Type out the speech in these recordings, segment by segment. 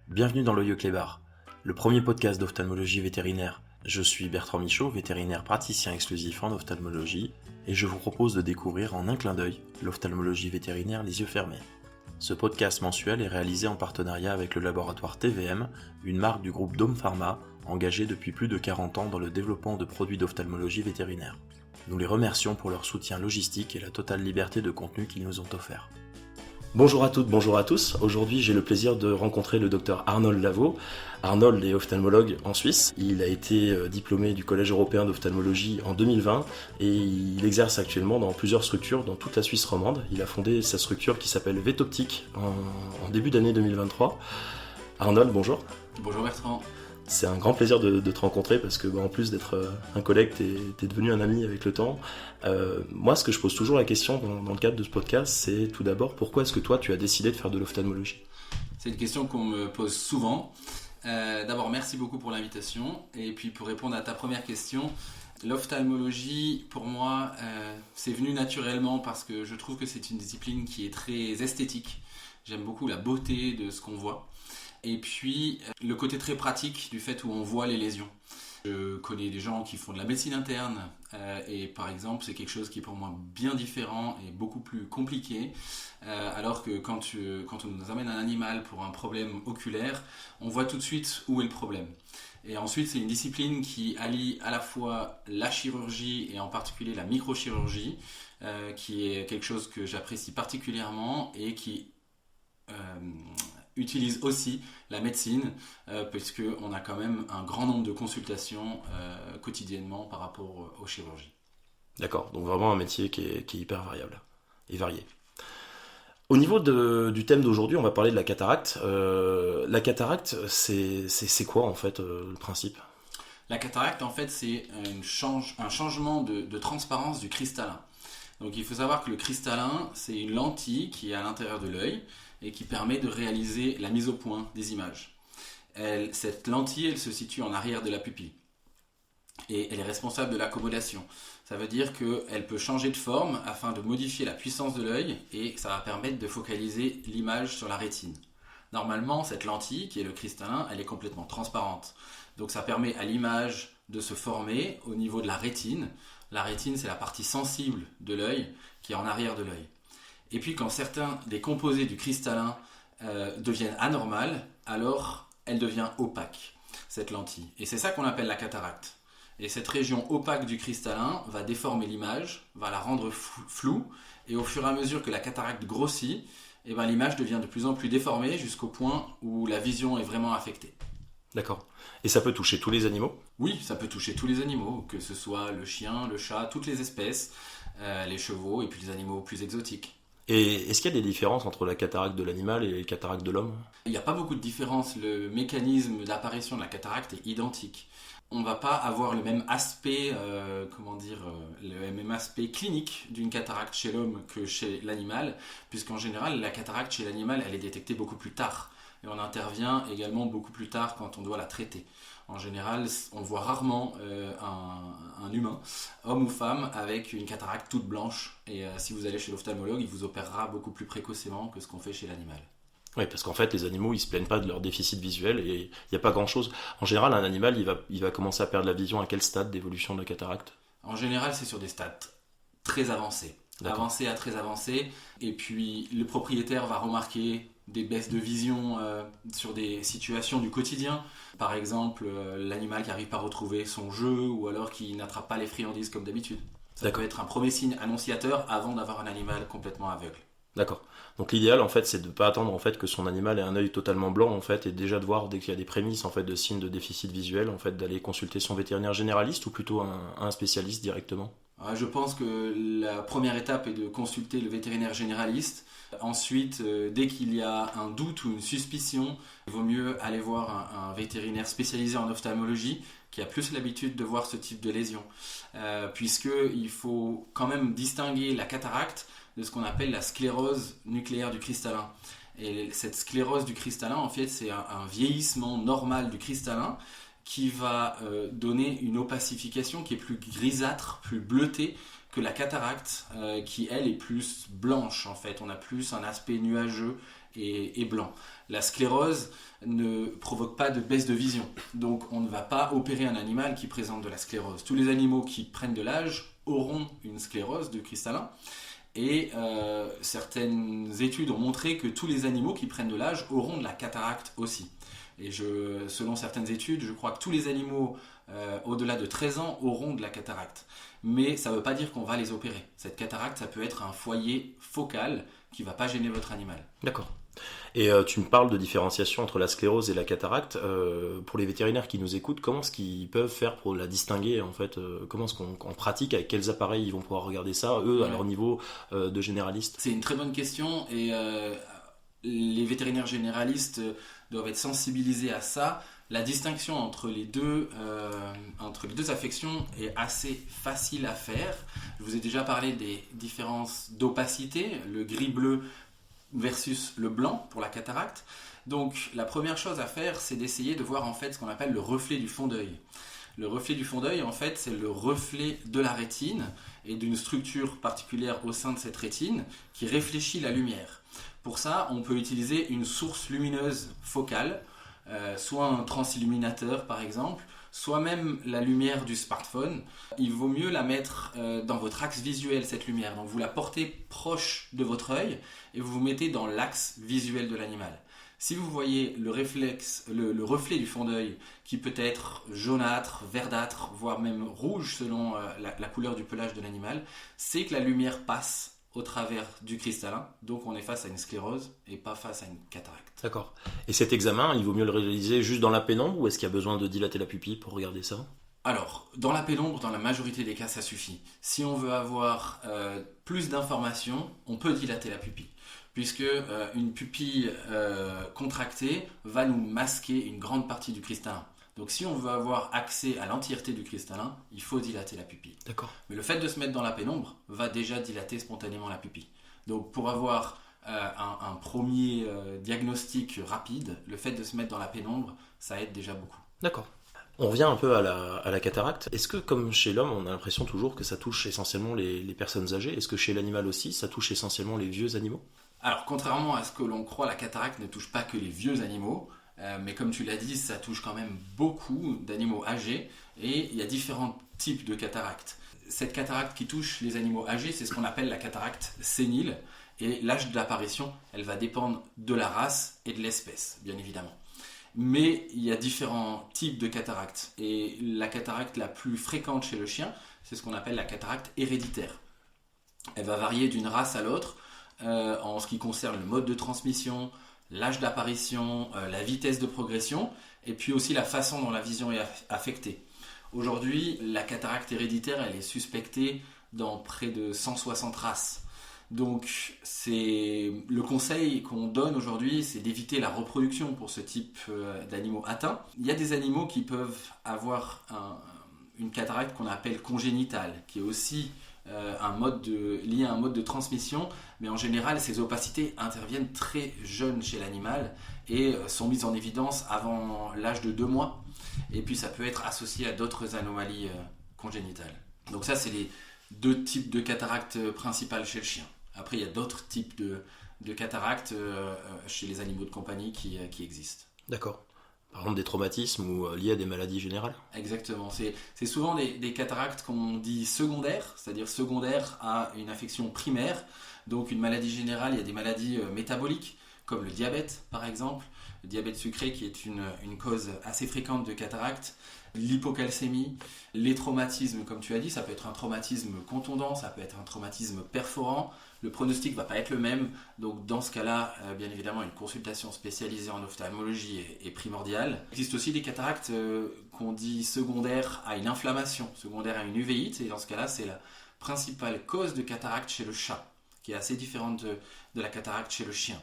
Bienvenue dans l'Oeil Clébar, le premier podcast d'ophtalmologie vétérinaire. Je suis Bertrand Michaud, vétérinaire praticien exclusif en ophtalmologie, et je vous propose de découvrir en un clin d'œil l'ophtalmologie vétérinaire les yeux fermés. Ce podcast mensuel est réalisé en partenariat avec le laboratoire TVM, une marque du groupe Dome Pharma, engagée depuis plus de 40 ans dans le développement de produits d'ophtalmologie vétérinaire. Nous les remercions pour leur soutien logistique et la totale liberté de contenu qu'ils nous ont offert. Bonjour à toutes, bonjour à tous. Aujourd'hui, j'ai le plaisir de rencontrer le docteur Arnold Lavaux. Arnold est ophtalmologue en Suisse. Il a été diplômé du Collège européen d'ophtalmologie en 2020 et il exerce actuellement dans plusieurs structures dans toute la Suisse romande. Il a fondé sa structure qui s'appelle Vetoptique en début d'année 2023. Arnold, bonjour. Bonjour Bertrand. C'est un grand plaisir de te rencontrer parce que en plus d'être un collègue, t'es devenu un ami avec le temps. Moi, ce que je pose toujours la question dans le cadre de ce podcast, c'est tout d'abord, pourquoi est-ce que toi, tu as décidé de faire de l'ophtalmologie ? C'est une question qu'on me pose souvent. D'abord, merci beaucoup pour l'invitation. Et puis, pour répondre à ta première question, l'ophtalmologie, pour moi, c'est venu naturellement parce que je trouve que c'est une discipline qui est très esthétique. J'aime beaucoup la beauté de ce qu'on voit. Et puis, le côté très pratique du fait où on voit les lésions. Je connais des gens qui font de la médecine interne et par exemple, c'est quelque chose qui est pour moi bien différent et beaucoup plus compliqué. Alors que quand on nous amène un animal pour un problème oculaire, on voit tout de suite où est le problème. Et ensuite, c'est une discipline qui allie à la fois la chirurgie et en particulier la microchirurgie, qui est quelque chose que j'apprécie particulièrement et qui utilise aussi la médecine puisqu'on a quand même un grand nombre de consultations quotidiennement par rapport aux chirurgies. D'accord, donc vraiment un métier qui est hyper variable et varié. Au niveau du thème d'aujourd'hui, on va parler de la cataracte. La cataracte, c'est quoi en fait le principe ? La cataracte, en fait, c'est un changement de transparence du cristallin. Donc il faut savoir que le cristallin, c'est une lentille qui est à l'intérieur de l'œil et qui permet de réaliser la mise au point des images. Cette lentille, elle se situe en arrière de la pupille et elle est responsable de l'accommodation. Ça veut dire qu'elle peut changer de forme afin de modifier la puissance de l'œil et ça va permettre de focaliser l'image sur la rétine. Normalement, cette lentille, qui est le cristallin, elle est complètement transparente. Donc ça permet à l'image de se former au niveau de la rétine. La rétine, c'est la partie sensible de l'œil qui est en arrière de l'œil. Et puis quand certains des composés du cristallin deviennent anormales, alors elle devient opaque, cette lentille. Et c'est ça qu'on appelle la cataracte. Et cette région opaque du cristallin va déformer l'image, va la rendre floue, et au fur et à mesure que la cataracte grossit, l'image devient de plus en plus déformée jusqu'au point où la vision est vraiment affectée. D'accord. Et ça peut toucher tous les animaux ? Oui, ça peut toucher tous les animaux, que ce soit le chien, le chat, toutes les espèces, les chevaux et puis les animaux plus exotiques. Et est-ce qu'il y a des différences entre la cataracte de l'animal et la cataracte de l'homme ? Il n'y a pas beaucoup de différence. Le mécanisme d'apparition de la cataracte est identique. On ne va pas avoir le même aspect, le même aspect clinique d'une cataracte chez l'homme que chez l'animal, puisqu'en général, la cataracte chez l'animal, elle est détectée beaucoup plus tard. Et on intervient également beaucoup plus tard quand on doit la traiter. En général, on voit rarement un humain, homme ou femme, avec une cataracte toute blanche. Et si vous allez chez l'ophtalmologue, il vous opérera beaucoup plus précocement que ce qu'on fait chez l'animal. Oui, parce qu'en fait, les animaux, ils se plaignent pas de leur déficit visuel et il n'y a pas grand-chose. En général, un animal, il va commencer à perdre la vision à quel stade d'évolution de la cataracte ? En général, c'est sur des stades très avancés. D'accord. Avancés à très avancés. Et puis, le propriétaire va remarquer des baisses de vision sur des situations du quotidien. Par exemple, l'animal qui n'arrive pas à retrouver son jeu ou alors qui n'attrape pas les friandises comme d'habitude. Ça peut être un premier signe annonciateur avant d'avoir un animal complètement aveugle. D'accord. Donc l'idéal en fait c'est de ne pas attendre en fait que son animal ait un œil totalement blanc en fait et déjà de voir dès qu'il y a des prémices en fait de signes de déficit visuel en fait d'aller consulter son vétérinaire généraliste ou plutôt un spécialiste directement. Je pense que la première étape est de consulter le vétérinaire généraliste. Ensuite, dès qu'il y a un doute ou une suspicion, il vaut mieux aller voir un vétérinaire spécialisé en ophtalmologie qui a plus l'habitude de voir ce type de lésion. Puisqu'il faut quand même distinguer la cataracte de ce qu'on appelle la sclérose nucléaire du cristallin. Et cette sclérose du cristallin, en fait, c'est un vieillissement normal du cristallin qui va donner une opacification qui est plus grisâtre, plus bleutée que la cataracte qui, elle, est plus blanche, en fait. On a plus un aspect nuageux et blanc. La sclérose ne provoque pas de baisse de vision. Donc on ne va pas opérer un animal qui présente de la sclérose. Tous les animaux qui prennent de l'âge auront une sclérose de cristallin. Et certaines études ont montré que tous les animaux qui prennent de l'âge auront de la cataracte aussi. Et selon certaines études, je crois que tous les animaux au-delà de 13 ans auront de la cataracte. Mais ça ne veut pas dire qu'on va les opérer. Cette cataracte, ça peut être un foyer focal qui ne va pas gêner votre animal. D'accord. Et tu me parles de différenciation entre la sclérose et la cataracte. Pour les vétérinaires qui nous écoutent, comment est-ce qu'ils peuvent faire pour la distinguer en fait comment est-ce qu'on pratique, avec quels appareils ils vont pouvoir regarder ça, eux, à leur niveau de généraliste? C'est une très bonne question et les vétérinaires généralistes doivent être sensibilisés à ça. La distinction entre les deux affections est assez facile à faire. Je vous ai déjà parlé des différences d'opacité, le gris-bleu versus le blanc pour la cataracte. Donc la première chose à faire, c'est d'essayer de voir en fait ce qu'on appelle le reflet du fond d'œil. Le reflet du fond d'œil, en fait, c'est le reflet de la rétine et d'une structure particulière au sein de cette rétine qui réfléchit la lumière. Pour ça, on peut utiliser une source lumineuse focale, soit un transilluminateur par exemple, soit même la lumière du smartphone. Il vaut mieux la mettre dans votre axe visuel, cette lumière. Donc vous la portez proche de votre œil et vous vous mettez dans l'axe visuel de l'animal. Si vous voyez le reflet du fond d'œil qui peut être jaunâtre, verdâtre, voire même rouge selon la couleur du pelage de l'animal, c'est que la lumière passe au travers du cristallin, donc on est face à une sclérose et pas face à une cataracte. D'accord. Et cet examen, il vaut mieux le réaliser juste dans la pénombre ou est-ce qu'il y a besoin de dilater la pupille pour regarder ça? Alors, dans la pénombre, dans la majorité des cas, ça suffit. Si on veut avoir plus d'informations, on peut dilater la pupille, puisque une pupille contractée va nous masquer une grande partie du cristallin. Donc si on veut avoir accès à l'entièreté du cristallin, il faut dilater la pupille. D'accord. Mais le fait de se mettre dans la pénombre va déjà dilater spontanément la pupille. Donc pour avoir un premier diagnostic rapide, le fait de se mettre dans la pénombre, ça aide déjà beaucoup. D'accord. On revient un peu à la cataracte. Est-ce que, comme chez l'homme, on a l'impression toujours que ça touche essentiellement les personnes âgées? Est-ce que chez l'animal aussi, ça touche essentiellement les vieux animaux? Alors, contrairement à ce que l'on croit, la cataracte ne touche pas que les vieux animaux. Mais comme tu l'as dit, ça touche quand même beaucoup d'animaux âgés et il y a différents types de cataracte. Cette cataracte qui touche les animaux âgés, c'est ce qu'on appelle la cataracte sénile et l'âge de l'apparition, elle va dépendre de la race et de l'espèce, bien évidemment. Mais il y a différents types de cataracte et la cataracte la plus fréquente chez le chien, c'est ce qu'on appelle la cataracte héréditaire. Elle va varier d'une race à l'autre en ce qui concerne le mode de transmission, l'âge d'apparition, la vitesse de progression, et puis aussi la façon dont la vision est affectée. Aujourd'hui, la cataracte héréditaire, elle est suspectée dans près de 160 races. Donc, le conseil qu'on donne aujourd'hui, c'est d'éviter la reproduction pour ce type d'animaux atteints. Il y a des animaux qui peuvent avoir une cataracte qu'on appelle congénitale, qui est aussi lié à un mode de transmission, mais en général ces opacités interviennent très jeunes chez l'animal et sont mises en évidence avant l'âge de 2 mois, et puis ça peut être associé à d'autres anomalies congénitales. Donc ça, c'est les 2 types de cataractes principales chez le chien. Après, il y a d'autres types de cataractes chez les animaux de compagnie qui existent. D'accord. Par exemple, des traumatismes ou liés à des maladies générales? Exactement. C'est souvent des cataractes qu'on dit secondaires, c'est-à-dire secondaires à une affection primaire. Donc une maladie générale, il y a des maladies métaboliques, comme le diabète par exemple, le diabète sucré qui est une cause assez fréquente de cataracte, l'hypocalcémie, les traumatismes, comme tu as dit, ça peut être un traumatisme contondant, ça peut être un traumatisme perforant. Le pronostic ne va pas être le même, donc dans ce cas-là, bien évidemment, une consultation spécialisée en ophtalmologie est primordiale. Il existe aussi des cataractes qu'on dit secondaires à une inflammation, secondaires à une uvéite, et dans ce cas-là, c'est la principale cause de cataracte chez le chat, qui est assez différente de la cataracte chez le chien.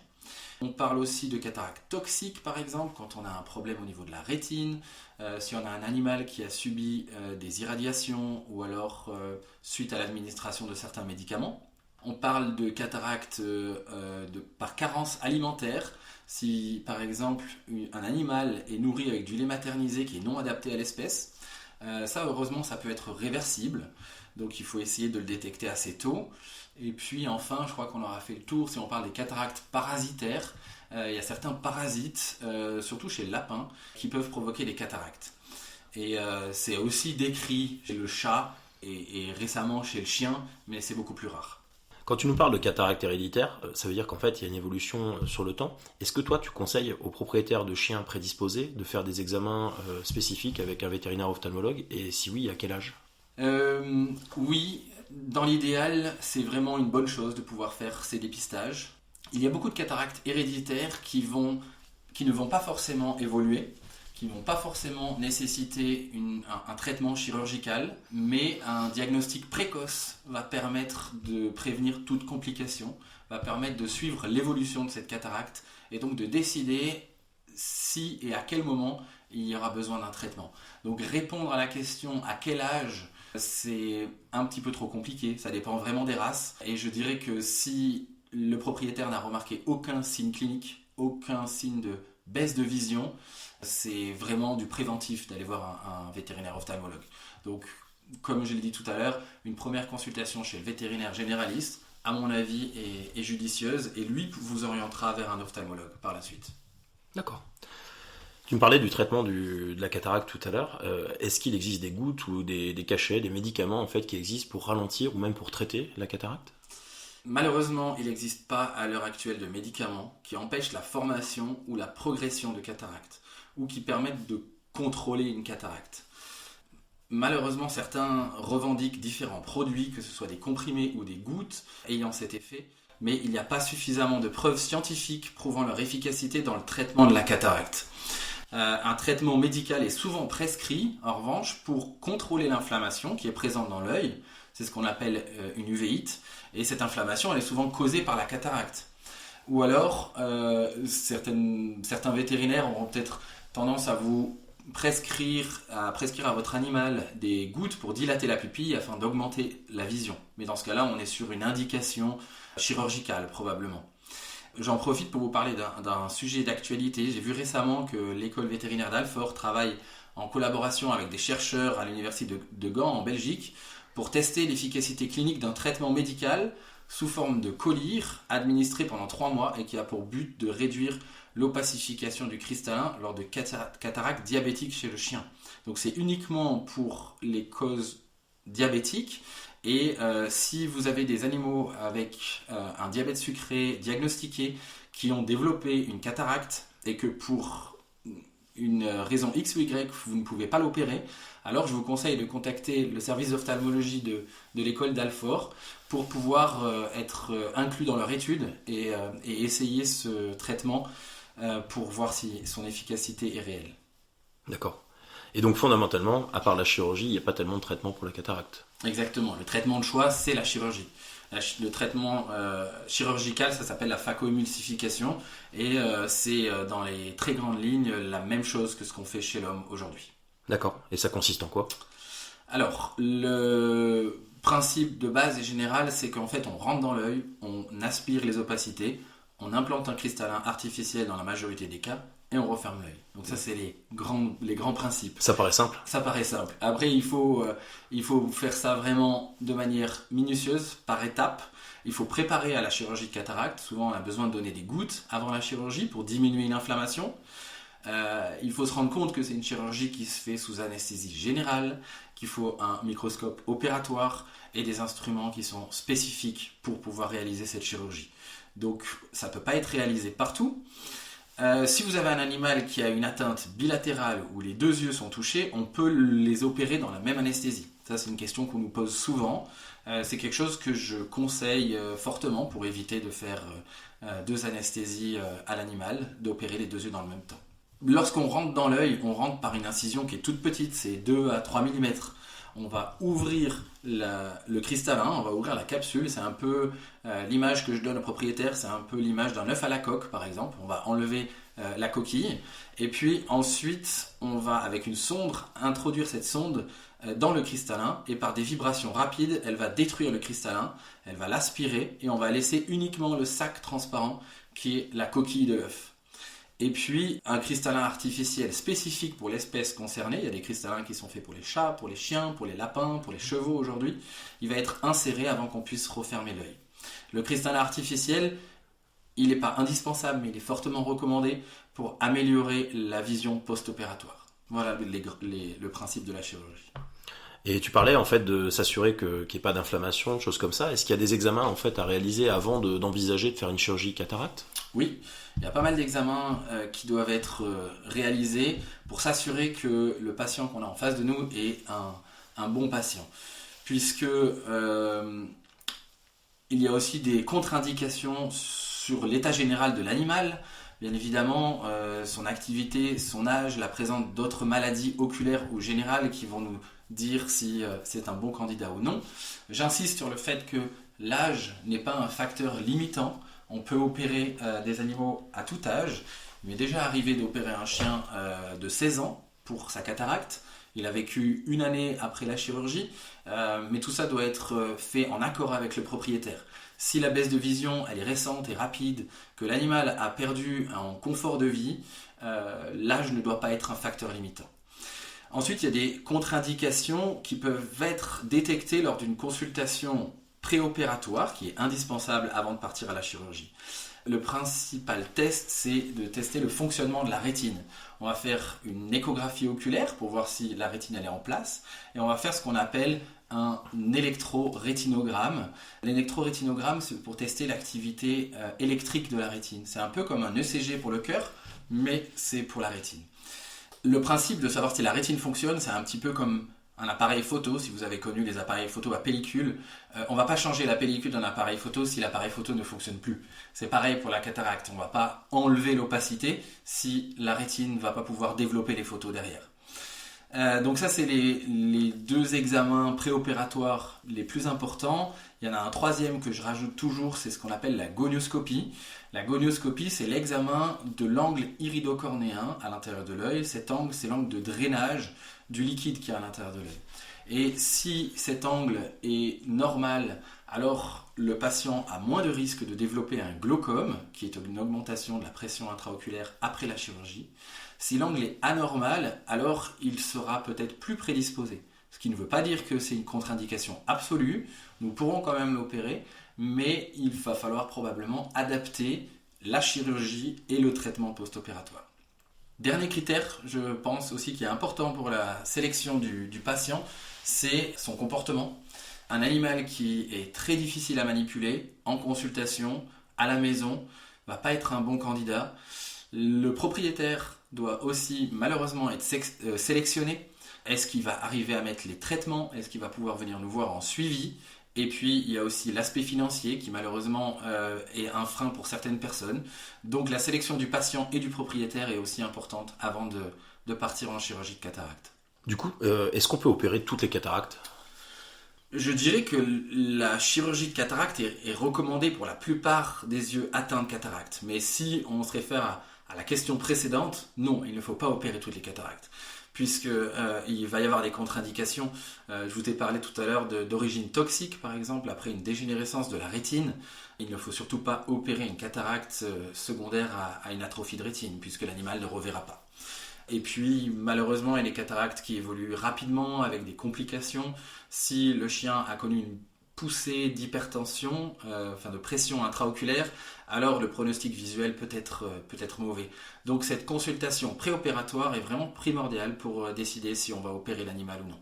On parle aussi de cataracte toxique, par exemple, quand on a un problème au niveau de la rétine, si on a un animal qui a subi des irradiations ou alors suite à l'administration de certains médicaments. On parle de cataracte par carence alimentaire. Si par exemple un animal est nourri avec du lait maternisé qui est non adapté à l'espèce, ça heureusement ça peut être réversible. Donc il faut essayer de le détecter assez tôt. Et puis enfin, je crois qu'on aura fait le tour si on parle des cataractes parasitaires. Il y a certains parasites, surtout chez le lapin, qui peuvent provoquer des cataractes. Et c'est aussi décrit chez le chat et récemment chez le chien, mais c'est beaucoup plus rare. Quand tu nous parles de cataracte héréditaire, ça veut dire qu'en fait il y a une évolution sur le temps. Est-ce que toi tu conseilles aux propriétaires de chiens prédisposés de faire des examens spécifiques avec un vétérinaire ophtalmologue, et si oui, à quel âge? Oui, dans l'idéal, c'est vraiment une bonne chose de pouvoir faire ces dépistages. Il y a beaucoup de cataractes héréditaires qui ne vont pas forcément évoluer, qui ne vont pas forcément nécessiter un traitement chirurgical, mais un diagnostic précoce va permettre de prévenir toute complication, va permettre de suivre l'évolution de cette cataracte et donc de décider si et à quel moment il y aura besoin d'un traitement. Donc répondre à la question à quel âge, c'est un petit peu trop compliqué, ça dépend vraiment des races. Et je dirais que si le propriétaire n'a remarqué aucun signe clinique, aucun signe de baisse de vision, c'est vraiment du préventif d'aller voir un vétérinaire ophtalmologue. Donc, comme je l'ai dit tout à l'heure, une première consultation chez le vétérinaire généraliste, à mon avis, est judicieuse et lui vous orientera vers un ophtalmologue par la suite. D'accord. Tu me parlais du traitement de la cataracte tout à l'heure. Est-ce qu'il existe des gouttes ou des cachets, des médicaments en fait qui existent pour ralentir ou même pour traiter la cataracte? Malheureusement, il n'existe pas à l'heure actuelle de médicaments qui empêchent la formation ou la progression de cataracte ou qui permettent de contrôler une cataracte. Malheureusement, certains revendiquent différents produits, que ce soit des comprimés ou des gouttes ayant cet effet, mais il n'y a pas suffisamment de preuves scientifiques prouvant leur efficacité dans le traitement de la cataracte. Un traitement médical est souvent prescrit, en revanche, pour contrôler l'inflammation qui est présente dans l'œil. C'est ce qu'on appelle une uvéite. Et cette inflammation, elle est souvent causée par la cataracte. Ou alors, certains vétérinaires auront peut-être tendance à vous prescrire à votre animal des gouttes pour dilater la pupille afin d'augmenter la vision. Mais dans ce cas-là, on est sur une indication chirurgicale, probablement. J'en profite pour vous parler d'un sujet d'actualité. J'ai vu récemment que l'école vétérinaire d'Alfort travaille en collaboration avec des chercheurs à l'université de Gand en Belgique pour tester l'efficacité clinique d'un traitement médical sous forme de collyre administré pendant 3 mois et qui a pour but de réduire l'opacification du cristallin lors de cataractes diabétiques chez le chien. Donc c'est uniquement pour les causes diabétiques. Et si vous avez des animaux avec un diabète sucré diagnostiqué qui ont développé une cataracte et que pour une raison X ou Y vous ne pouvez pas l'opérer, alors je vous conseille de contacter le service d'ophtalmologie de l'école d'Alfort pour pouvoir être inclus dans leur étude et essayer ce traitement pour voir si son efficacité est réelle. D'accord. Et donc fondamentalement, à part la chirurgie, il n'y a pas tellement de traitement pour la cataracte. Exactement. Le traitement de choix, c'est la chirurgie. Le traitement chirurgical, ça s'appelle la phacoémulsification et c'est dans les très grandes lignes la même chose que ce qu'on fait chez l'homme aujourd'hui. D'accord. Et ça consiste en quoi? Alors, le principe de base et général, c'est qu'en fait, on rentre dans l'œil, on aspire les opacités, on implante un cristallin artificiel dans la majorité des cas et on referme l'œil. Donc ça, c'est les grands principes. Ça paraît simple. Ça paraît simple. Après, il faut faire ça vraiment de manière minutieuse, par étapes. Il faut préparer à la chirurgie de cataracte. Souvent, on a besoin de donner des gouttes avant la chirurgie pour diminuer l'inflammation. Il faut se rendre compte que c'est une chirurgie qui se fait sous anesthésie générale, qu'il faut un microscope opératoire et des instruments qui sont spécifiques pour pouvoir réaliser cette chirurgie. Donc, ça ne peut pas être réalisé partout. Si vous avez un animal qui a une atteinte bilatérale où les 2 yeux sont touchés, on peut les opérer dans la même anesthésie. Ça, c'est une question qu'on nous pose souvent. C'est quelque chose que je conseille fortement pour éviter de faire 2 anesthésies à l'animal, d'opérer les 2 yeux dans le même temps. Lorsqu'on rentre dans l'œil, on rentre par une incision qui est toute petite, c'est 2 à 3 mm. On va ouvrir le cristallin, on va ouvrir la capsule. C'est un peu l'image que je donne au propriétaire, c'est un peu l'image d'un œuf à la coque par exemple. On va enlever la coquille et puis ensuite on va avec une sonde introduire cette sonde dans le cristallin et par des vibrations rapides, elle va détruire le cristallin, elle va l'aspirer et on va laisser uniquement le sac transparent qui est la coquille de l'œuf. Et puis, un cristallin artificiel spécifique pour l'espèce concernée. Il y a des cristallins qui sont faits pour les chats, pour les chiens, pour les lapins, pour les chevaux aujourd'hui. Il va être inséré avant qu'on puisse refermer l'œil. Le cristallin artificiel, il n'est pas indispensable, mais il est fortement recommandé pour améliorer la vision post-opératoire. Voilà le principe de la chirurgie. Et tu parlais en fait de s'assurer qu'il n'y ait pas d'inflammation, choses comme ça. Est-ce qu'il y a des examens en fait à réaliser avant d'envisager de faire une chirurgie cataracte? Oui, il y a pas mal d'examens qui doivent être réalisés pour s'assurer que le patient qu'on a en face de nous est un bon patient. Puisque il y a aussi des contre-indications sur l'état général de l'animal. Bien évidemment, son activité, son âge, la présence d'autres maladies oculaires ou générales qui vont nous dire si c'est un bon candidat ou non. J'insiste sur le fait que l'âge n'est pas un facteur limitant. On peut opérer des animaux à tout âge. Il m'est déjà arrivé d'opérer un chien de 16 ans pour sa cataracte. Il a vécu 1 année après la chirurgie, mais tout ça doit être fait en accord avec le propriétaire. Si la baisse de vision elle est récente et rapide, que l'animal a perdu en confort de vie, l'âge ne doit pas être un facteur limitant. Ensuite, il y a des contre-indications qui peuvent être détectées lors d'une consultation préopératoire qui est indispensable avant de partir à la chirurgie. Le principal test, c'est de tester le fonctionnement de la rétine. On va faire une échographie oculaire pour voir si la rétine elle est en place et on va faire ce qu'on appelle un électrorétinogramme. L'électrorétinogramme, c'est pour tester l'activité électrique de la rétine. C'est un peu comme un ECG pour le cœur, mais c'est pour la rétine. Le principe de savoir si la rétine fonctionne, c'est un petit peu comme un appareil photo. Si vous avez connu les appareils photo à pellicule, on ne va pas changer la pellicule d'un appareil photo si l'appareil photo ne fonctionne plus. C'est pareil pour la cataracte. On ne va pas enlever l'opacité si la rétine ne va pas pouvoir développer les photos derrière. Donc ça, c'est les 2 examens préopératoires les plus importants. Il y en a un troisième que je rajoute toujours, c'est ce qu'on appelle la gonioscopie. La gonioscopie, c'est l'examen de l'angle iridocornéen à l'intérieur de l'œil. Cet angle, c'est l'angle de drainage du liquide qui est à l'intérieur de l'œil. Et si cet angle est normal, alors le patient a moins de risque de développer un glaucome, qui est une augmentation de la pression intraoculaire après la chirurgie. Si l'angle est anormal, alors il sera peut-être plus prédisposé. Ce qui ne veut pas dire que c'est une contre-indication absolue. Nous pourrons quand même l'opérer, mais il va falloir probablement adapter la chirurgie et le traitement post-opératoire. Dernier critère, je pense aussi qui est important pour la sélection du patient, c'est son comportement. Un animal qui est très difficile à manipuler, en consultation, à la maison, ne va pas être un bon candidat. Le propriétaire doit aussi malheureusement être sélectionné. Est-ce qu'il va arriver à mettre les traitements? Est-ce qu'il va pouvoir venir nous voir en suivi? Et puis il y a aussi l'aspect financier qui malheureusement est un frein pour certaines personnes. Donc la sélection du patient et du propriétaire est aussi importante avant de partir en chirurgie de cataracte. Du coup, est-ce qu'on peut opérer toutes les cataractes? Je dirais que la chirurgie de cataracte est recommandée pour la plupart des yeux atteints de cataracte. Mais si on se réfère à la question précédente, non, il ne faut pas opérer toutes les cataractes. Puisqu'il va y avoir des contre-indications. Je vous ai parlé tout à l'heure d'origine toxique, par exemple, après une dégénérescence de la rétine. Il ne faut surtout pas opérer une cataracte secondaire à une atrophie de rétine, puisque l'animal ne reverra pas. Et puis, malheureusement, il y a des cataractes qui évoluent rapidement, avec des complications. Si le chien a connu une poussée d'hypertension, de pression intraoculaire, alors le pronostic visuel peut être mauvais. Donc cette consultation préopératoire est vraiment primordiale pour décider si on va opérer l'animal ou non.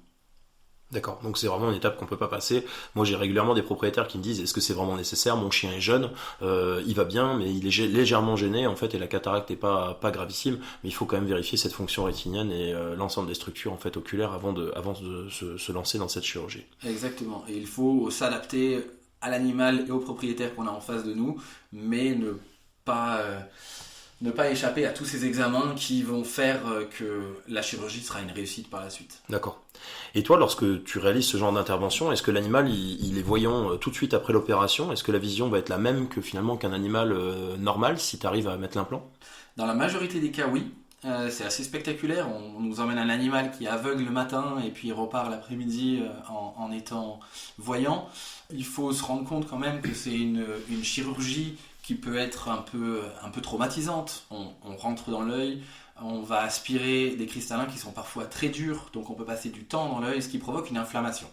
D'accord, donc c'est vraiment une étape qu'on peut pas passer. Moi j'ai régulièrement des propriétaires qui me disent est-ce que c'est vraiment nécessaire? Mon chien est jeune, il va bien, mais il est légèrement gêné en fait, et la cataracte n'est pas gravissime, mais il faut quand même vérifier cette fonction rétinienne et l'ensemble des structures en fait oculaires avant de se lancer dans cette chirurgie. Exactement, et il faut s'adapter à l'animal et au propriétaire qu'on a en face de nous, mais ne pas échapper à tous ces examens qui vont faire que la chirurgie sera une réussite par la suite. D'accord. Et toi, lorsque tu réalises ce genre d'intervention, est-ce que l'animal il est voyant tout de suite après l'opération? Est-ce que la vision va être la même qu'un animal normal si tu arrives à mettre l'implant? Dans la majorité des cas, oui. C'est assez spectaculaire. On nous emmène un animal qui est aveugle le matin et puis il repart l'après-midi en étant voyant. Il faut se rendre compte quand même que c'est une chirurgie qui peut être un peu traumatisante. On rentre dans l'œil, on va aspirer des cristallins qui sont parfois très durs, donc on peut passer du temps dans l'œil, ce qui provoque une inflammation.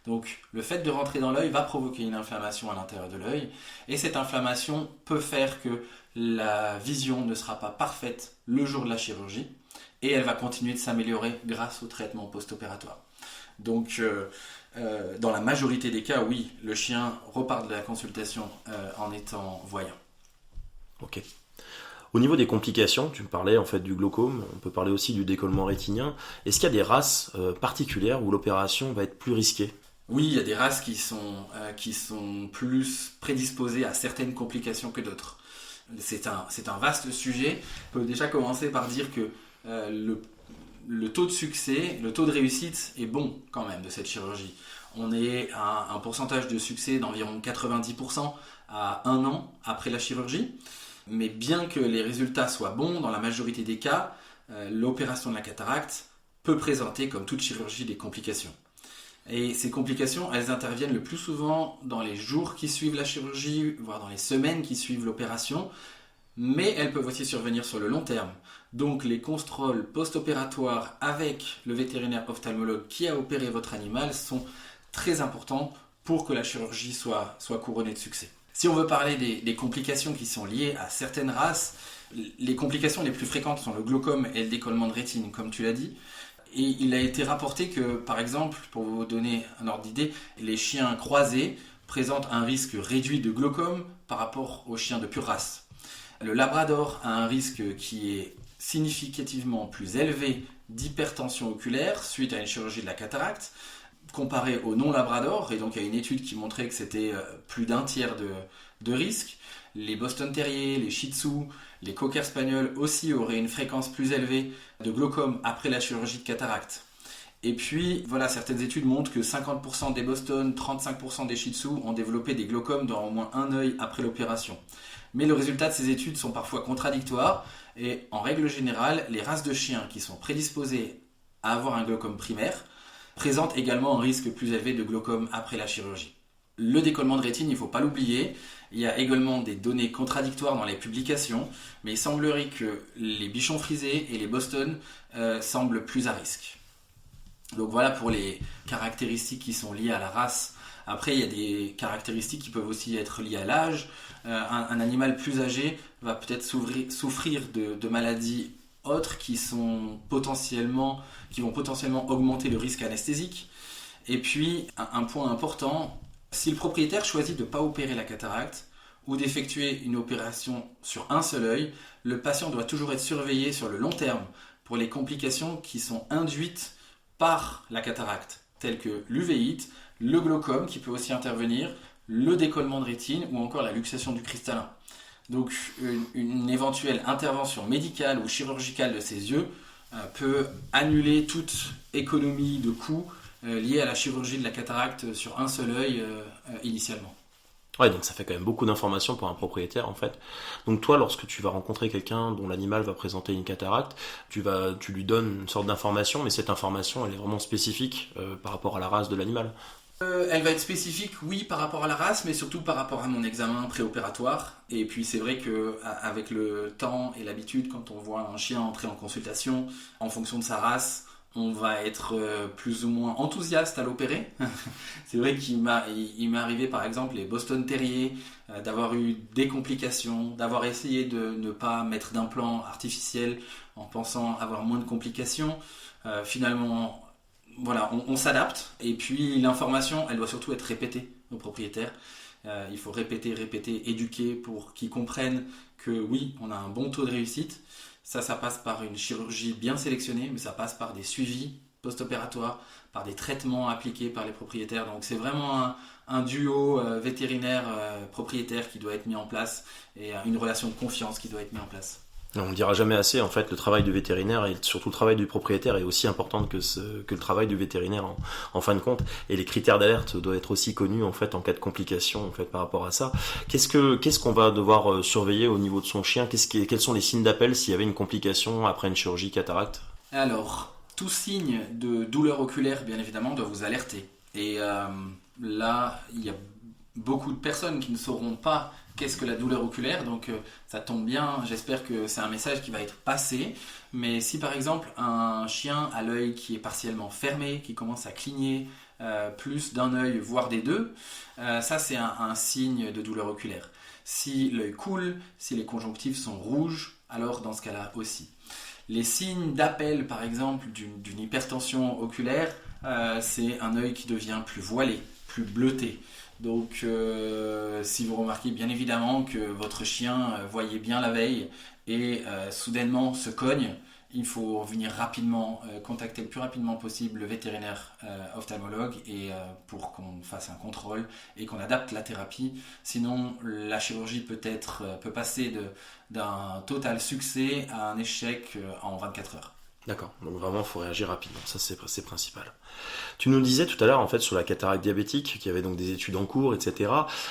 Donc le fait de rentrer dans l'œil va provoquer une inflammation à l'intérieur de l'œil et cette inflammation peut faire que la vision ne sera pas parfaite le jour de la chirurgie et elle va continuer de s'améliorer grâce au traitement post-opératoire. Donc dans la majorité des cas, oui, le chien repart de la consultation en étant voyant. Ok. Au niveau des complications, tu me parlais en fait du glaucome, on peut parler aussi du décollement rétinien. Est-ce qu'il y a des races particulières où l'opération va être plus risquée ? Oui, il y a des races qui sont plus prédisposées à certaines complications que d'autres. C'est un vaste sujet. On peut déjà commencer par dire que le taux de succès, le taux de réussite est bon quand même de cette chirurgie. On est à un pourcentage de succès d'environ 90% à 1 an après la chirurgie. Mais bien que les résultats soient bons, dans la majorité des cas, l'opération de la cataracte peut présenter, comme toute chirurgie, des complications. Et ces complications, elles interviennent le plus souvent dans les jours qui suivent la chirurgie, voire dans les semaines qui suivent l'opération, mais elles peuvent aussi survenir sur le long terme. Donc les contrôles post-opératoires avec le vétérinaire ophtalmologue qui a opéré votre animal sont très importants pour que la chirurgie soit couronnée de succès. Si on veut parler des complications qui sont liées à certaines races, les complications les plus fréquentes sont le glaucome et le décollement de rétine, comme tu l'as dit. Et il a été rapporté que, par exemple, pour vous donner un ordre d'idée, les chiens croisés présentent un risque réduit de glaucome par rapport aux chiens de pure race. Le labrador a un risque qui est significativement plus élevé d'hypertension oculaire suite à une chirurgie de la cataracte, comparé au non-labrador, et donc il y a une étude qui montrait que c'était plus d'un tiers de risque. Les Boston Terrier, les Shih Tzu, les Cocker Spaniel aussi auraient une fréquence plus élevée de glaucome après la chirurgie de cataracte. Et puis, voilà, certaines études montrent que 50% des Boston, 35% des Shih Tzu ont développé des glaucomes dans au moins un œil après l'opération. Mais le résultat de ces études sont parfois contradictoires et en règle générale, les races de chiens qui sont prédisposées à avoir un glaucome primaire présentent également un risque plus élevé de glaucome après la chirurgie. Le décollement de rétine, il ne faut pas l'oublier. Il y a également des données contradictoires dans les publications, mais il semblerait que les bichons frisés et les Boston semblent plus à risque. Donc voilà pour les caractéristiques qui sont liées à la race. Après, il y a des caractéristiques qui peuvent aussi être liées à l'âge. Un animal plus âgé va peut-être souffrir de maladies autres qui vont potentiellement augmenter le risque anesthésique. Et puis, un point important, si le propriétaire choisit de ne pas opérer la cataracte ou d'effectuer une opération sur un seul œil, le patient doit toujours être surveillé sur le long terme pour les complications qui sont induites par la cataracte, telles que l'uvéite, le glaucome qui peut aussi intervenir, le décollement de rétine ou encore la luxation du cristallin. Donc une éventuelle intervention médicale ou chirurgicale de ces yeux peut annuler toute économie de coûts liée à la chirurgie de la cataracte sur un seul œil initialement. Ouais, donc ça fait quand même beaucoup d'informations pour un propriétaire en fait. Donc toi, lorsque tu vas rencontrer quelqu'un dont l'animal va présenter une cataracte, tu lui donnes une sorte d'information, mais cette information, elle est vraiment spécifique par rapport à la race de l'animal. Elle va être spécifique, oui, par rapport à la race, mais surtout par rapport à mon examen préopératoire. Et puis c'est vrai qu'avec le temps et l'habitude, quand on voit un chien entrer en consultation, en fonction de sa race, on va être plus ou moins enthousiaste à l'opérer. C'est vrai qu'il m'est arrivé par exemple les Boston Terrier, d'avoir eu des complications, d'avoir essayé de ne pas mettre d'implant artificiel en pensant avoir moins de complications. Finalement, voilà, on s'adapte et puis l'information, elle doit surtout être répétée aux propriétaires. Il faut répéter, éduquer pour qu'ils comprennent que oui, on a un bon taux de réussite. Ça passe par une chirurgie bien sélectionnée, mais ça passe par des suivis post-opératoires, par des traitements appliqués par les propriétaires. Donc c'est vraiment un duo vétérinaire-propriétaire qui doit être mis en place et une relation de confiance qui doit être mise en place. On ne dira jamais assez, en fait, le travail du vétérinaire et surtout le travail du propriétaire est aussi important que le travail du vétérinaire en fin de compte. Et les critères d'alerte doivent être aussi connus en fait en cas de complications en fait par rapport à ça. Qu'est-ce qu'on va devoir surveiller au niveau de son chien ? Quels sont les signes d'appel s'il y avait une complication après une chirurgie cataracte ? Alors, tout signe de douleur oculaire, bien évidemment, doit vous alerter. Et là, il y a beaucoup de personnes qui ne sauront pas qu'est-ce que la douleur oculaire, donc ça tombe bien, j'espère que c'est un message qui va être passé. Mais si par exemple un chien a l'œil qui est partiellement fermé, qui commence à cligner, plus d'un œil, voire des deux, ça c'est un signe de douleur oculaire. Si l'œil coule, si les conjonctives sont rouges, alors dans ce cas-là aussi. Les signes d'appel, par exemple, d'une hypertension oculaire, c'est un œil qui devient plus voilé, plus bleuté. Donc, si vous remarquez bien évidemment que votre chien voyait bien la veille et soudainement se cogne, il faut venir rapidement contacter le plus rapidement possible le vétérinaire ophtalmologue pour qu'on fasse un contrôle et qu'on adapte la thérapie. Sinon, la chirurgie peut passer d'un total succès à un échec en 24 heures. D'accord, donc vraiment il faut réagir rapidement, ça c'est principal. Tu nous disais tout à l'heure en fait sur la cataracte diabétique qu'il y avait donc des études en cours, etc.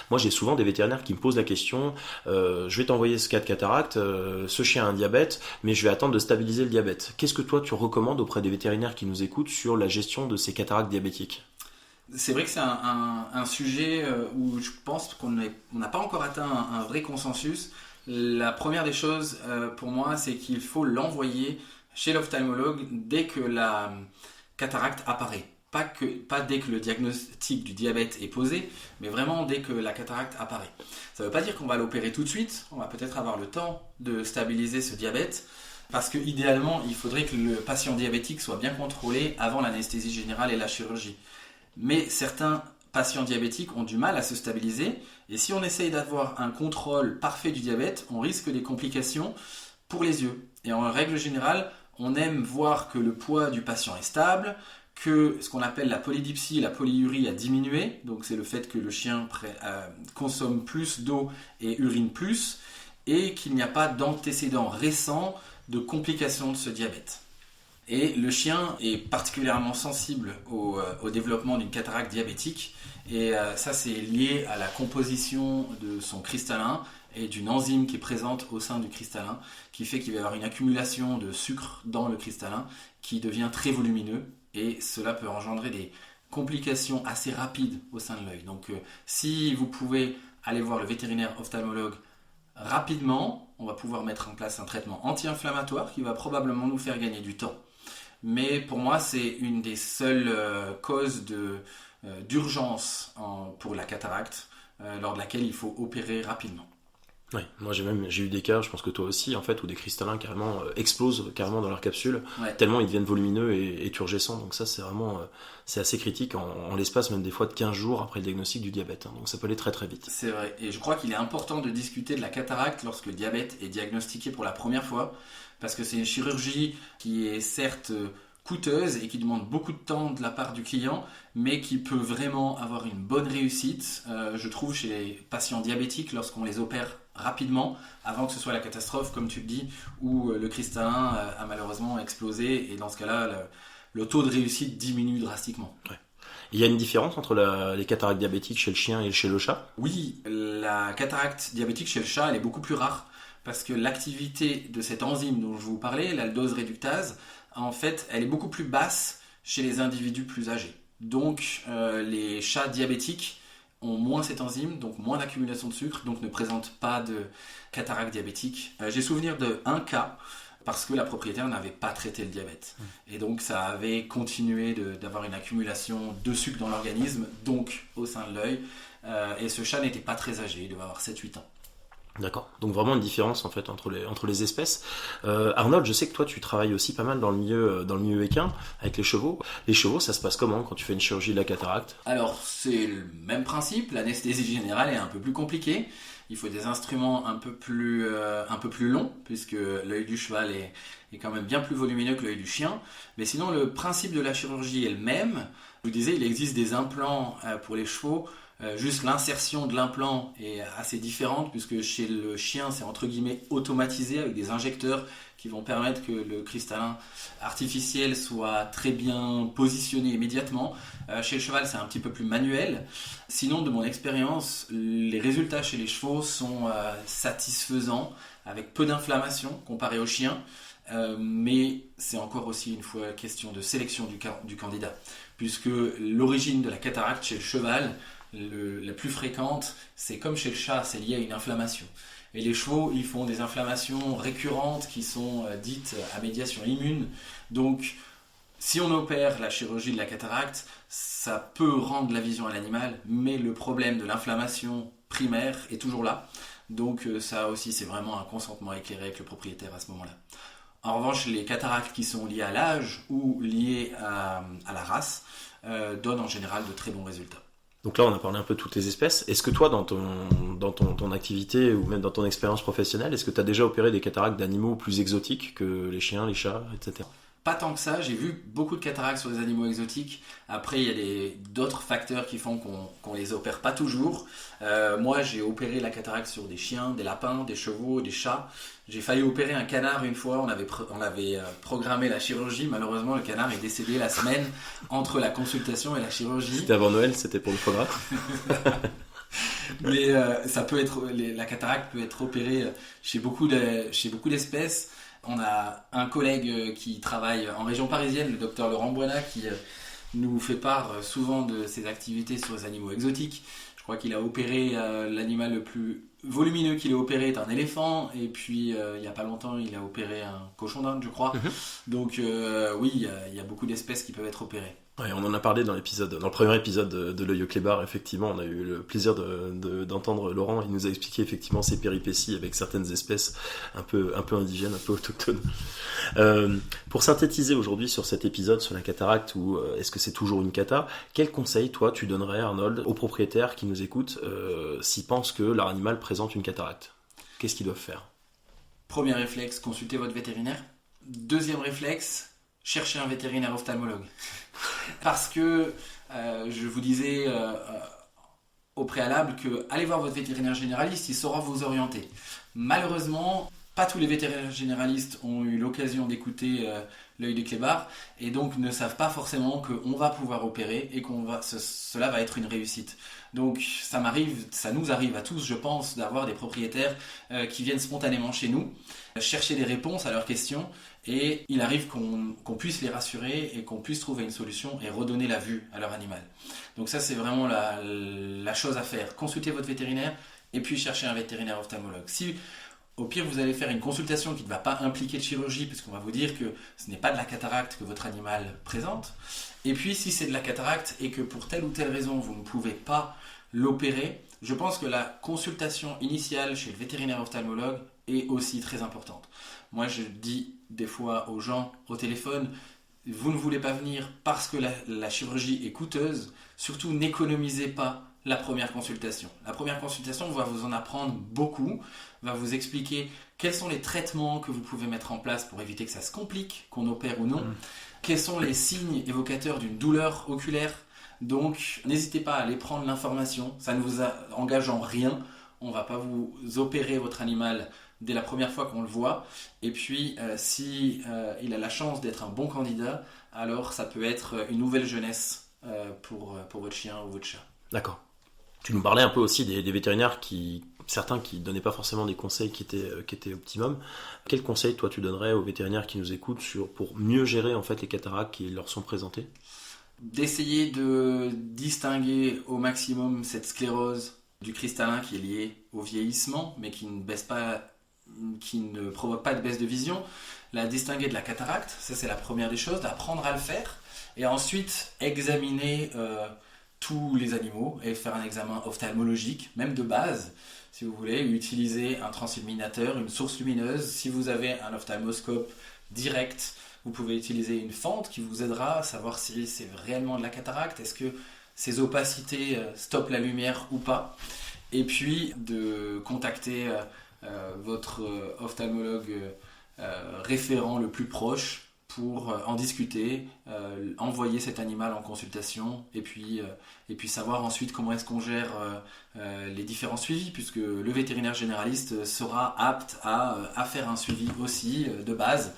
Moi j'ai souvent des vétérinaires qui me posent la question, je vais t'envoyer ce cas de cataracte, ce chien a un diabète, mais je vais attendre de stabiliser le diabète. Qu'est-ce que toi tu recommandes auprès des vétérinaires qui nous écoutent sur la gestion de ces cataractes diabétiques ? C'est vrai que c'est un sujet où je pense qu'on n'a pas encore atteint un vrai consensus. La première des choses pour moi, c'est qu'il faut l'envoyer chez l'ophtalmologue dès que la cataracte apparaît. Pas dès que le diagnostic du diabète est posé, mais vraiment dès que la cataracte apparaît. Ça ne veut pas dire qu'on va l'opérer tout de suite, on va peut-être avoir le temps de stabiliser ce diabète, parce que idéalement, il faudrait que le patient diabétique soit bien contrôlé avant l'anesthésie générale et la chirurgie. Mais certains patients diabétiques ont du mal à se stabiliser, et si on essaye d'avoir un contrôle parfait du diabète, on risque des complications pour les yeux. Et en règle générale, on aime voir que le poids du patient est stable, que ce qu'on appelle la polydipsie, la polyurie a diminué, donc c'est le fait que le chien consomme plus d'eau et urine plus, et qu'il n'y a pas d'antécédents récents de complications de ce diabète. Et le chien est particulièrement sensible au développement d'une cataracte diabétique, et ça c'est lié à la composition de son cristallin et d'une enzyme qui est présente au sein du cristallin, qui fait qu'il va y avoir une accumulation de sucre dans le cristallin qui devient très volumineux, et cela peut engendrer des complications assez rapides au sein de l'œil. Donc si vous pouvez aller voir le vétérinaire ophtalmologue rapidement, on va pouvoir mettre en place un traitement anti-inflammatoire qui va probablement nous faire gagner du temps. Mais pour moi, c'est une des seules causes d'urgence pour la cataracte, lors de laquelle il faut opérer rapidement. Ouais, moi j'ai eu des cas, je pense que toi aussi, en fait, où des cristallins carrément explosent carrément dans leur capsule, Ouais. tellement ils deviennent volumineux et turgescents. Donc ça, c'est vraiment c'est assez critique en l'espace même des fois de 15 jours après le diagnostic du diabète. Donc ça peut aller très très vite. C'est vrai, et je crois qu'il est important de discuter de la cataracte lorsque le diabète est diagnostiqué pour la première fois, parce que c'est une chirurgie qui est certes coûteuse et qui demande beaucoup de temps de la part du client, mais qui peut vraiment avoir une bonne réussite, je trouve, chez les patients diabétiques lorsqu'on les opère rapidement, avant que ce soit la catastrophe, comme tu le dis, où le cristallin a malheureusement explosé, et dans ce cas-là, le taux de réussite diminue drastiquement. Ouais. Il y a une différence entre les cataractes diabétiques chez le chien et chez le chat ? Oui, la cataracte diabétique chez le chat, elle est beaucoup plus rare, parce que l'activité de cette enzyme dont je vous parlais, l'aldose réductase, en fait, elle est beaucoup plus basse chez les individus plus âgés. Donc, les chats diabétiques ont moins cette enzyme, donc moins d'accumulation de sucre, donc ne présentent pas de cataracte diabétique. J'ai souvenir d'un cas, parce que la propriétaire n'avait pas traité le diabète. Et donc, ça avait continué d'avoir une accumulation de sucre dans l'organisme, donc au sein de l'œil. Et ce chat n'était pas très âgé, il devait avoir 7-8 ans. D'accord, donc vraiment une différence en fait entre les espèces. Arnold, je sais que toi tu travailles aussi pas mal dans le milieu équin avec les chevaux. Les chevaux, ça se passe comment quand tu fais une chirurgie de la cataracte ? Alors c'est le même principe, l'anesthésie générale est un peu plus compliquée. Il faut des instruments un peu plus longs, puisque l'œil du cheval est quand même bien plus volumineux que l'œil du chien. Mais sinon le principe de la chirurgie est le même. Je vous disais, il existe des implants pour les chevaux. Juste l'insertion de l'implant est assez différente, puisque chez le chien c'est entre guillemets automatisé avec des injecteurs qui vont permettre que le cristallin artificiel soit très bien positionné immédiatement. Chez le cheval c'est un petit peu plus manuel. Sinon, de mon expérience, les résultats chez les chevaux sont satisfaisants, avec peu d'inflammation comparé au chien. Mais c'est encore aussi une fois question de sélection du candidat, puisque l'origine de la cataracte chez le cheval, la plus fréquente, c'est comme chez le chat, c'est lié à une inflammation. Et les chevaux, ils font des inflammations récurrentes qui sont dites à médiation immune. Donc, Si on opère la chirurgie de la cataracte, ça peut rendre la vision à l'animal, mais le problème de l'inflammation primaire est toujours là. Donc ça aussi, c'est vraiment un consentement éclairé avec le propriétaire à ce moment-là. En revanche, les cataractes qui sont liées à l'âge ou liées à la race donnent en général de très bons résultats. Donc là, on a parlé un peu de toutes les espèces. Est-ce que toi, dans ton activité ou même dans ton expérience professionnelle, est-ce que tu as déjà opéré des cataractes d'animaux plus exotiques que les chiens, les chats, etc.? Pas tant que ça, j'ai vu beaucoup de cataractes sur des animaux exotiques. Après, il y a d'autres facteurs qui font qu'on les opère pas toujours. Moi, j'ai opéré la cataracte sur des chiens, des lapins, des chevaux, des chats. J'ai failli opérer un canard une fois, on avait programmé la chirurgie. Malheureusement, le canard est décédé la semaine entre la consultation et la chirurgie. C'était avant Noël, c'était pour le programme. Mais la cataracte peut être opérée chez beaucoup d'espèces. On a un collègue qui travaille en région parisienne, le docteur Laurent Boina, qui nous fait part souvent de ses activités sur les animaux exotiques. Je crois qu'il a opéré l'animal le plus volumineux qu'il ait opéré est un éléphant, et puis il n'y a pas longtemps il a opéré un cochon d'Inde, je crois. Donc oui, il y a beaucoup d'espèces qui peuvent être opérées. Ouais, on en a parlé dans le premier épisode de l'œil au clébard. Effectivement, on a eu le plaisir d'entendre Laurent. Il nous a expliqué effectivement ses péripéties avec certaines espèces un peu indigènes, un peu autochtones. Pour synthétiser aujourd'hui sur cet épisode sur la cataracte, ou est-ce que c'est toujours une cata, quel conseil toi tu donnerais, Arnold, aux propriétaires qui nous écoutent s'ils pensent que leur animal présente une cataracte? Qu'est-ce qu'ils doivent faire? Premier réflexe, consultez votre vétérinaire. Deuxième réflexe, cherchez un vétérinaire ophtalmologue. Parce que je vous disais au préalable que allez voir votre vétérinaire généraliste, il saura vous orienter. Malheureusement, pas tous les vétérinaires généralistes ont eu l'occasion d'écouter l'œil du clébard et donc ne savent pas forcément qu'on va pouvoir opérer et cela va être une réussite. Donc ça nous arrive à tous, je pense, d'avoir des propriétaires qui viennent spontanément chez nous, chercher des réponses à leurs questions, et il arrive qu'on puisse les rassurer et qu'on puisse trouver une solution et redonner la vue à leur animal. Donc ça, c'est vraiment la chose à faire. Consultez votre vétérinaire et puis cherchez un vétérinaire ophtalmologue. Si au pire vous allez faire une consultation qui ne va pas impliquer de chirurgie, puisqu'on va vous dire que ce n'est pas de la cataracte que votre animal présente, et puis si c'est de la cataracte et que pour telle ou telle raison vous ne pouvez pas l'opérer, je pense que la consultation initiale chez le vétérinaire ophtalmologue est aussi très importante. Moi, je dis des fois aux gens au téléphone, vous ne voulez pas venir parce que la chirurgie est coûteuse, surtout n'économisez pas la première consultation. La première consultation va vous en apprendre beaucoup, va vous expliquer quels sont les traitements que vous pouvez mettre en place pour éviter que ça se complique, qu'on opère ou non, quels sont les signes évocateurs d'une douleur oculaire. Donc, n'hésitez pas à aller prendre l'information, ça ne vous engage en rien, on ne va pas vous opérer votre animal dès la première fois qu'on le voit, et puis si il a la chance d'être un bon candidat, alors ça peut être une nouvelle jeunesse pour votre chien ou votre chat. D'accord. Tu nous parlais un peu aussi des vétérinaires certains qui ne donnaient pas forcément des conseils qui étaient optimum. Quel conseil toi tu donnerais aux vétérinaires qui nous écoutent pour mieux gérer en fait les cataractes qui leur sont présentées? D'essayer de distinguer au maximum cette sclérose du cristallin qui est liée au vieillissement, mais qui ne provoque pas de baisse de vision, la distinguer de la cataracte, ça c'est la première des choses, d'apprendre à le faire, et ensuite examiner tous les animaux et faire un examen ophtalmologique, même de base, si vous voulez, utiliser un transilluminateur, une source lumineuse. Si vous avez un ophtalmoscope direct, vous pouvez utiliser une fente qui vous aidera à savoir si c'est réellement de la cataracte, est-ce que ces opacités stoppent la lumière ou pas, et puis de contacter votre ophtalmologue référent le plus proche pour en discuter, envoyer cet animal en consultation et puis savoir ensuite comment est-ce qu'on gère les différents suivis, puisque le vétérinaire généraliste sera apte à faire un suivi aussi de base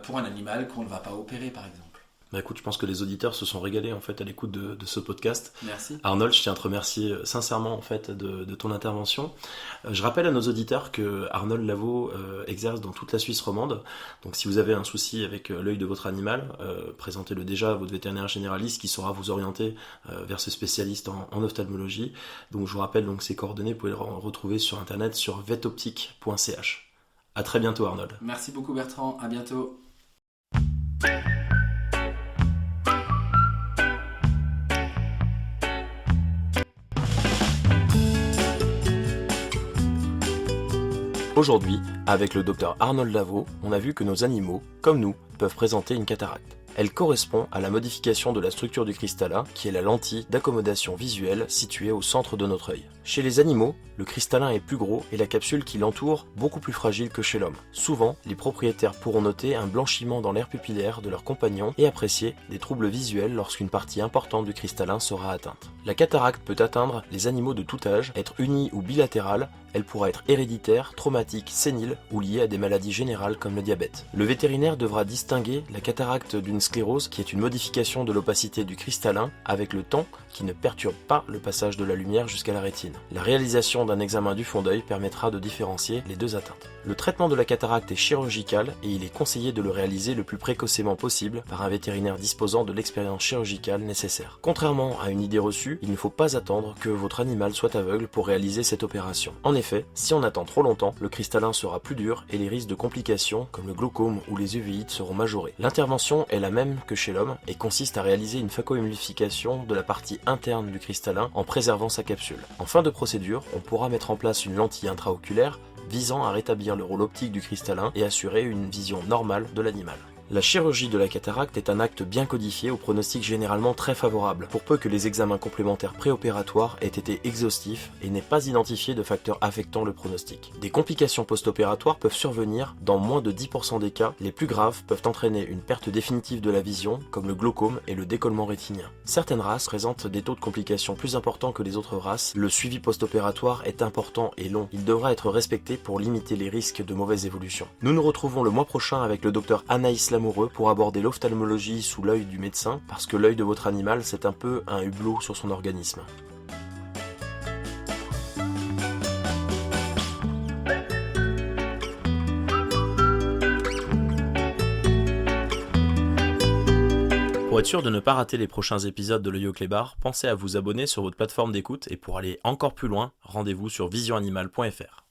pour un animal qu'on ne va pas opérer par exemple. Bah écoute, je pense que les auditeurs se sont régalés en fait à l'écoute de ce podcast. Merci. Arnold, je tiens à te remercier sincèrement en fait de ton intervention. Je rappelle à nos auditeurs que Arnold Lavaux exerce dans toute la Suisse romande. Donc si vous avez un souci avec l'œil de votre animal, présentez-le déjà à votre vétérinaire généraliste qui saura vous orienter vers ce spécialiste en ophtalmologie. Donc je vous rappelle donc ses coordonnées, vous pouvez les retrouver sur internet sur vetoptique.ch. À très bientôt Arnold. Merci beaucoup Bertrand, à bientôt. Aujourd'hui, avec le docteur Arnold Lavaux, on a vu que nos animaux, comme nous, peuvent présenter une cataracte. Elle correspond à la modification de la structure du cristallin, qui est la lentille d'accommodation visuelle située au centre de notre œil. Chez les animaux, le cristallin est plus gros et la capsule qui l'entoure beaucoup plus fragile que chez l'homme. Souvent, les propriétaires pourront noter un blanchiment dans l'aire pupillaire de leur compagnon et apprécier des troubles visuels lorsqu'une partie importante du cristallin sera atteinte. La cataracte peut atteindre les animaux de tout âge, être unie ou bilatérale. Elle pourra être héréditaire, traumatique, sénile ou liée à des maladies générales comme le diabète. Le vétérinaire devra distinguer la cataracte d'une sclérose, qui est une modification de l'opacité du cristallin avec le temps, qui ne perturbe pas le passage de la lumière jusqu'à la rétine. La réalisation d'un examen du fond d'œil permettra de différencier les deux atteintes. Le traitement de la cataracte est chirurgical et il est conseillé de le réaliser le plus précocement possible par un vétérinaire disposant de l'expérience chirurgicale nécessaire. Contrairement à une idée reçue, il ne faut pas attendre que votre animal soit aveugle pour réaliser cette opération. En effet, si on attend trop longtemps, le cristallin sera plus dur et les risques de complications comme le glaucome ou les uveites seront majorés. L'intervention est la même que chez l'homme et consiste à réaliser une phacoémulsification de la partie interne du cristallin en préservant sa capsule. En fin de procédure, on pourra mettre en place une lentille intraoculaire visant à rétablir le rôle optique du cristallin et assurer une vision normale de l'animal. La chirurgie de la cataracte est un acte bien codifié au pronostic généralement très favorable, pour peu que les examens complémentaires préopératoires aient été exhaustifs et n'aient pas identifié de facteurs affectant le pronostic. Des complications post-opératoires peuvent survenir dans moins de 10% des cas. Les plus graves peuvent entraîner une perte définitive de la vision, comme le glaucome et le décollement rétinien. Certaines races présentent des taux de complications plus importants que les autres races. Le suivi post-opératoire est important et long. Il devra être respecté pour limiter les risques de mauvaise évolution. Nous nous retrouvons le mois prochain avec le docteur Anaïs Lamoureux pour aborder l'ophtalmologie sous l'œil du médecin, parce que l'œil de votre animal c'est un peu un hublot sur son organisme. Pour être sûr de ne pas rater les prochains épisodes de l'œil au clébard, pensez à vous abonner sur votre plateforme d'écoute et pour aller encore plus loin, rendez-vous sur visionanimal.fr.